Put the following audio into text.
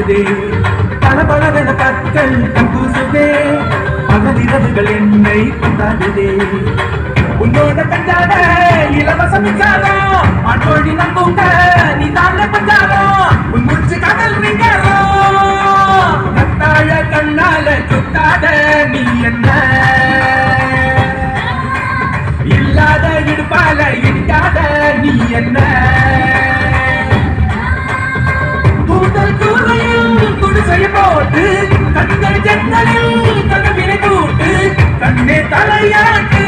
கொண்டாடுதே பல பலவென கற்கள் பூசுதே பகலிரவுகள் என்னை கொண்டாடுதே உன்னோட கஞ்சாட இலவச மிச்சாரம் ஆட்டோடி நம்புங்க நீ தாண்ட பஞ்சாரம் உன் முடிச்சு கடல் நீங்காரம் கத்தாழ கண்ணால சுத்தாத நீ என்ன இல்லாத இடுப்பால இடிக்காத நீ என்ன கூந்தல் கூரையில் குடிசைய போட்டு கண்கள் ஜன்னலில் கனவினை கூட்டு கண்ணே தலையாட்டு